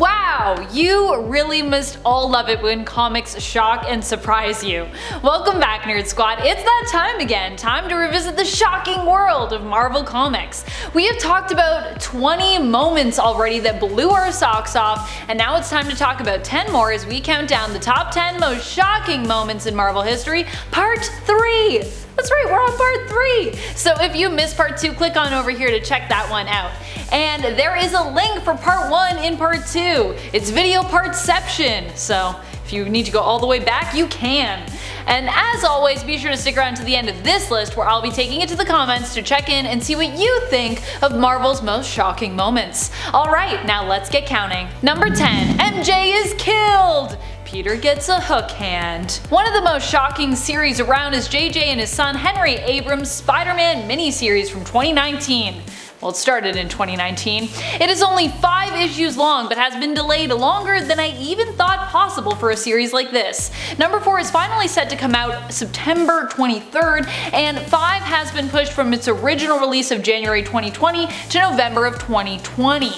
Wow, you really must all love it when comics shock and surprise you. Welcome back, Nerd Squad. It's that time again. Time to revisit the shocking world of Marvel Comics. We have talked about 20 moments already that blew our socks off, and now it's time to talk about 10 more as we count down the top 10 most shocking moments in Marvel history, Part 3! That's right, we're on Part 3! So if you missed Part 2, click on over here to check that one out. And there is a link for Part 1 in Part 2. It's video partception, so if you need to go all the way back, you can. And as always, be sure to stick around to the end of this list where I'll be taking it to the comments to check in and see what you think of Marvel's most shocking moments. Alright, now let's get counting. Number 10. MJ is killed! Peter gets a hook hand. One of the most shocking series around is JJ and his son Henry Abrams' Spider-Man miniseries from 2019. Well, it started in 2019. It is only 5 issues long, but has been delayed longer than I even thought possible for a series like this. Number 4 is finally set to come out September 23rd, and 5 has been pushed from its original release of January 2020 to November of 2020.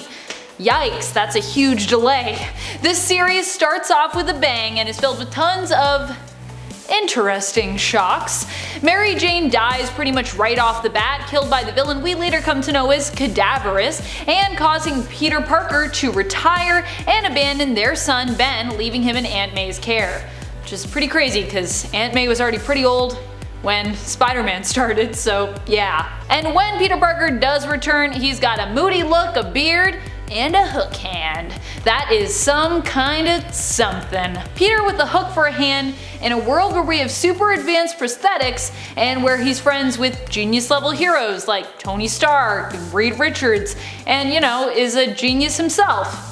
Yikes, that's a huge delay. This series starts off with a bang and is filled with tons of interesting shocks. Mary Jane dies pretty much right off the bat, killed by the villain we later come to know as Cadaverous, and causing Peter Parker to retire and abandon their son Ben, leaving him in Aunt May's care. Which is pretty crazy because Aunt May was already pretty old when Spider-Man started, so yeah. And when Peter Parker does return, he's got a moody look, a beard, and a hook hand. That is some kind of something. Peter with a hook for a hand in a world where we have super advanced prosthetics and where he's friends with genius level heroes like Tony Stark and Reed Richards and, you know, is a genius himself.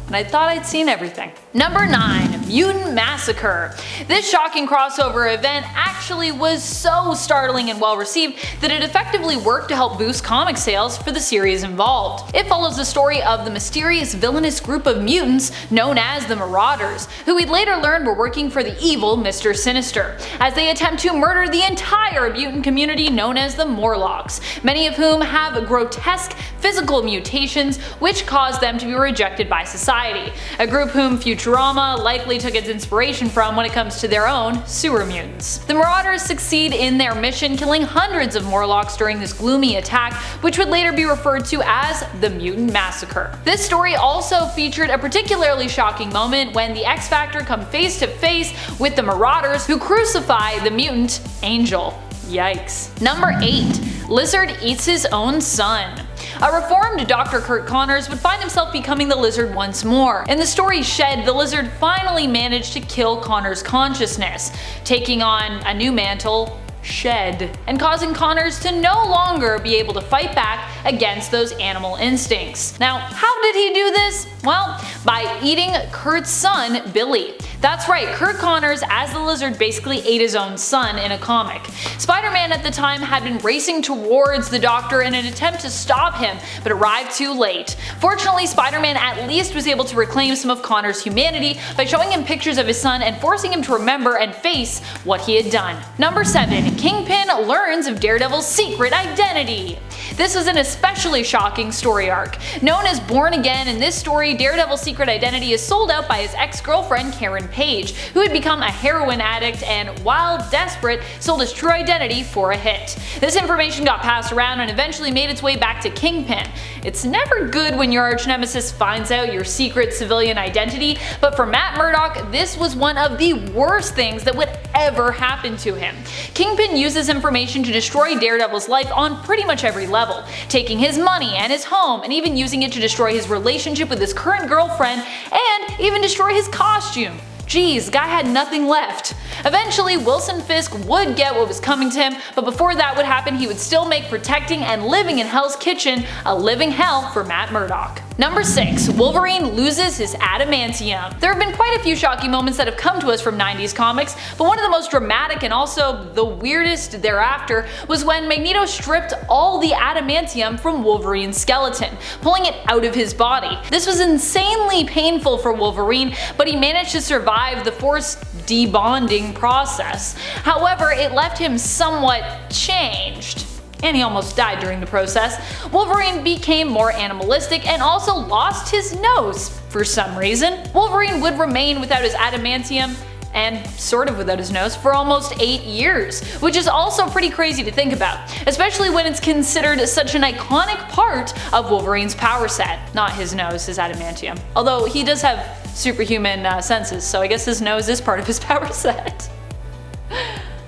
And I thought I'd seen everything. Number 9. Mutant Massacre. This shocking crossover event actually was so startling and well received that it effectively worked to help boost comic sales for the series involved. It follows the story of the mysterious villainous group of mutants known as the Marauders, who we'd later learn were working for the evil Mr. Sinister, as they attempt to murder the entire mutant community known as the Morlocks, many of whom have grotesque physical mutations which cause them to be rejected by society, a group whom Futurama likely took its inspiration from when it comes to their own sewer mutants. The Marauders succeed in their mission, killing hundreds of Morlocks during this gloomy attack, which would later be referred to as the Mutant Massacre. This story also featured a particularly shocking moment when the X-Factor come face to face with the Marauders, who crucify the mutant Angel. Yikes. Number 8. Lizard eats his own son. A reformed Dr. Curt Connors would find himself becoming the Lizard once more. In the story Shed, the Lizard finally managed to kill Connors' consciousness, taking on a new mantle, Shed, and causing Connors to no longer be able to fight back against those animal instincts. Now, how did he do this? Well, by eating Kurt's son, Billy. That's right, Curt Connors as the Lizard basically ate his own son in a comic. Spider-Man at the time had been racing towards the Doctor in an attempt to stop him, but arrived too late. Fortunately, Spider-Man at least was able to reclaim some of Connors' humanity by showing him pictures of his son and forcing him to remember and face what he had done. Number 7. Kingpin learns of Daredevil's secret identity. This was an especially shocking story arc. Known as Born Again, in this story, Daredevil's secret identity is sold out by his ex-girlfriend Karen Page, who had become a heroin addict and, while desperate, sold his true identity for a hit. This information got passed around and eventually made its way back to Kingpin. It's never good when your arch-nemesis finds out your secret civilian identity, but for Matt Murdock, this was one of the worst things that would ever happen to him. Kingpin uses information to destroy Daredevil's life on pretty much every level, taking his money and his home, and even using it to destroy his relationship with his current girlfriend, and even destroy his costume. Geez, guy had nothing left. Eventually, Wilson Fisk would get what was coming to him, but before that would happen, he would still make protecting and living in Hell's Kitchen a living hell for Matt Murdock. Number 6. Wolverine loses his adamantium. There have been quite a few shocking moments that have come to us from 90s comics, but one of the most dramatic and also the weirdest thereafter was when Magneto stripped all the adamantium from Wolverine's skeleton, pulling it out of his body. This was insanely painful for Wolverine, but he managed to survive the forced debonding process. However, it left him somewhat changed, and he almost died during the process. Wolverine became more animalistic and also lost his nose. for some reason. Wolverine would remain without his adamantium and sort of without his nose for almost 8 years, which is also pretty crazy to think about, especially when it's considered such an iconic part of Wolverine's power set. Not his nose, his adamantium. Although he does have superhuman senses, so I guess his nose is part of his power set.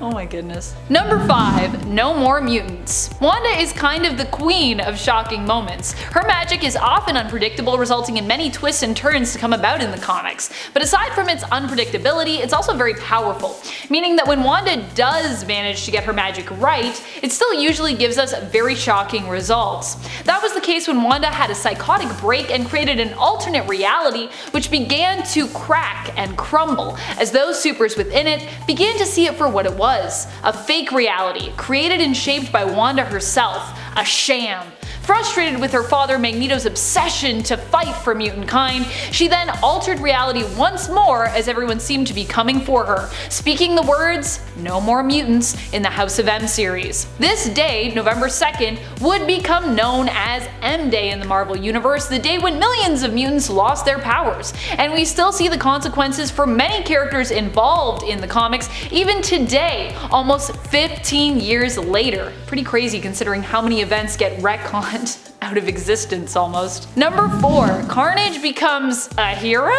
Oh my goodness. Number 5. No more mutants. Wanda is kind of the queen of shocking moments. Her magic is often unpredictable, resulting in many twists and turns to come about in the comics. But aside from its unpredictability, it's also very powerful, meaning that when Wanda does manage to get her magic right, it still usually gives us very shocking results. That was the case when Wanda had a psychotic break and created an alternate reality which began to crack and crumble as those supers within it began to see it for what it was. A fake reality, created and shaped by Wanda herself, a sham. Frustrated with her father Magneto's obsession to fight for mutant kind, she then altered reality once more as everyone seemed to be coming for her, speaking the words, "No more mutants" in the House of M series. This day, November 2nd, would become known as M Day in the Marvel Universe, the day when millions of mutants lost their powers, and we still see the consequences for many characters involved in the comics even today, almost 15 years later. Pretty crazy considering how many events get retconned out of existence almost. Number 4. Carnage becomes a hero?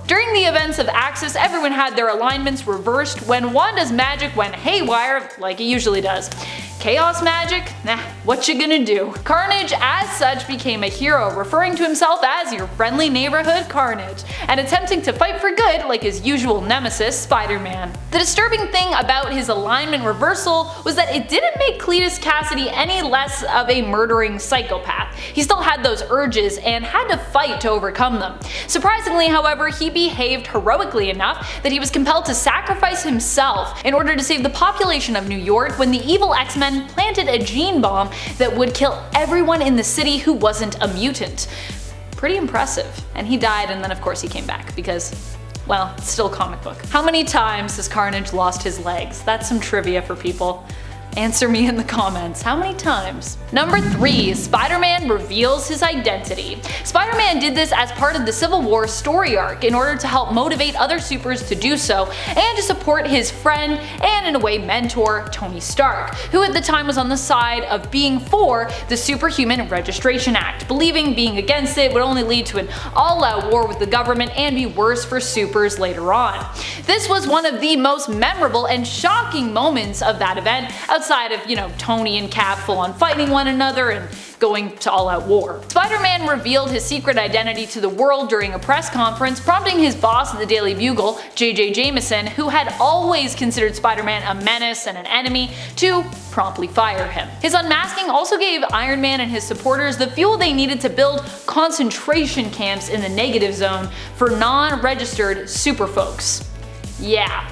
During the events of Axis, everyone had their alignments reversed when Wanda's magic went haywire like it usually does. Chaos magic? Nah, what you gonna do? Carnage as such became a hero, referring to himself as your friendly neighborhood Carnage, and attempting to fight for good like his usual nemesis, Spider-Man. The disturbing thing about his alignment reversal was that it didn't make Cletus Cassidy any less of a murdering psychopath. He still had those urges and had to fight to overcome them. Surprisingly, however, he behaved heroically enough that he was compelled to sacrifice himself in order to save the population of New York when the evil X-Men planted a gene bomb that would kill everyone in the city who wasn't a mutant. Pretty impressive. And he died, and then of course he came back because, well, it's still a comic book. How many times has Carnage lost his legs? That's some trivia for people. Answer me in the comments. How many times? Number 3. Spider-Man reveals his identity. Spider-Man did this as part of the Civil War story arc in order to help motivate other supers to do so and to support his friend and in a way mentor Tony Stark, who at the time was on the side of being for the Superhuman Registration Act, believing being against it would only lead to an all-out war with the government and be worse for supers later on. This was one of the most memorable and shocking moments of that event, outside of, Tony and Cap full on fighting one another and going to all-out war. Spider-Man revealed his secret identity to the world during a press conference, prompting his boss at the Daily Bugle, J.J. Jameson, who had always considered Spider-Man a menace and an enemy, to promptly fire him. His unmasking also gave Iron Man and his supporters the fuel they needed to build concentration camps in the negative zone for non-registered super folks. Yeah.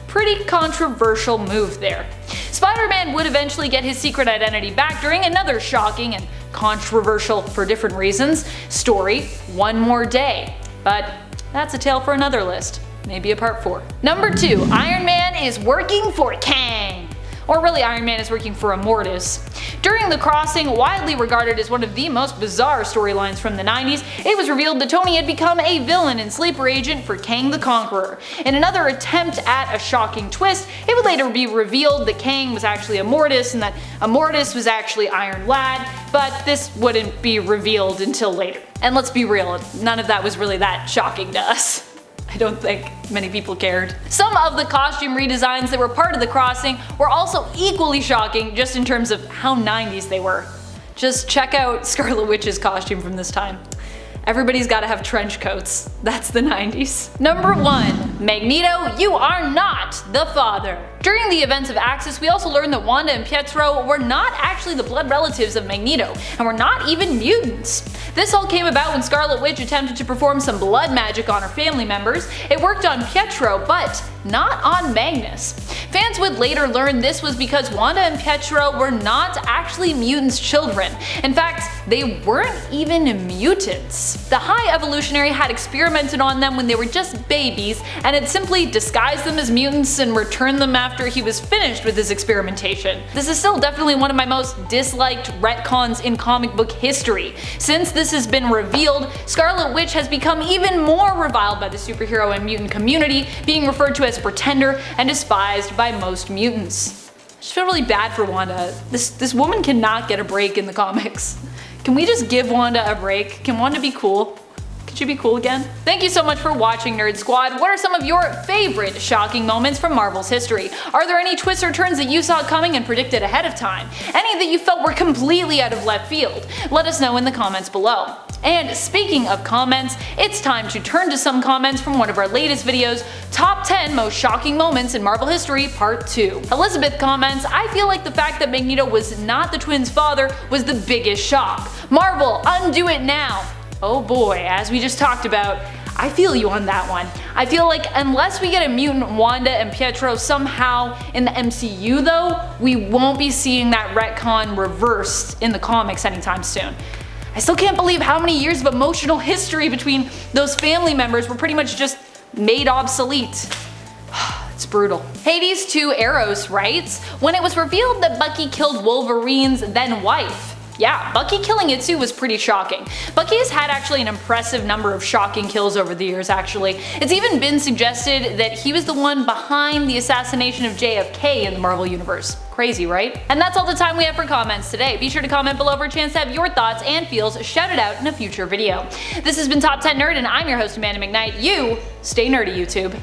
Pretty controversial move there. Spider-Man would eventually get his secret identity back during another shocking and controversial for different reasons story, One More Day. But that's a tale for another list. Maybe a part 4. Number 2. Iron Man is working for KANG. Or really, Iron Man is working for Immortus. During the crossing, widely regarded as one of the most bizarre storylines from the 90s, it was revealed that Tony had become a villain and sleeper agent for Kang the Conqueror. In another attempt at a shocking twist, it would later be revealed that Kang was actually Immortus and that Immortus was actually Iron Lad, but this wouldn't be revealed until later. And let's be real, none of that was really that shocking to us. I don't think many people cared. Some of the costume redesigns that were part of the crossing were also equally shocking just in terms of how 90s they were. Just check out Scarlet Witch's costume from this time. Everybody's gotta have trench coats. That's the 90s. Number 1. Magneto, you are not the father. During the events of Axis, we also learned that Wanda and Pietro were not actually the blood relatives of Magneto, and were not even mutants. This all came about when Scarlet Witch attempted to perform some blood magic on her family members. It worked on Pietro, but not on Magnus. Fans would later learn this was because Wanda and Pietro were not actually mutants' children. In fact, they weren't even mutants. The High Evolutionary had experimented on them when they were just babies, and had simply disguised them as mutants and returned them after he was finished with his experimentation. This is still definitely one of my most disliked retcons in comic book history, since this this has been revealed, Scarlet Witch has become even more reviled by the superhero and mutant community, being referred to as a pretender and despised by most mutants. I just feel really bad for Wanda. This woman cannot get a break in the comics. Can we just give Wanda a break? Can Wanda be cool? Could you be cool again? Thank you so much for watching, Nerd Squad. What are some of your favorite shocking moments from Marvel's history? Are there any twists or turns that you saw coming and predicted ahead of time? Any that you felt were completely out of left field? Let us know in the comments below. And speaking of comments, it's time to turn to some comments from one of our latest videos, Top 10 Most Shocking Moments in Marvel History Part 2. Elizabeth comments, I feel like the fact that Magneto was not the twins' father was the biggest shock. Marvel, undo it now. Oh boy, as we just talked about, I feel you on that one. I feel like unless we get a mutant Wanda and Pietro somehow in the MCU though, we won't be seeing that retcon reversed in the comics anytime soon. I still can't believe how many years of emotional history between those family members were pretty much just made obsolete. It's brutal. Hades 2 Eros writes, when it was revealed that Bucky killed Wolverine's then wife. Yeah, Bucky killing Itsu was pretty shocking. Bucky has had actually an impressive number of shocking kills over the years actually. It's even been suggested that he was the one behind the assassination of JFK in the Marvel Universe. Crazy, right? And that's all the time we have for comments today. Be sure to comment below for a chance to have your thoughts and feels shouted out in a future video. This has been Top 10 Nerd and I'm your host Amanda McKnight. You stay nerdy, YouTube.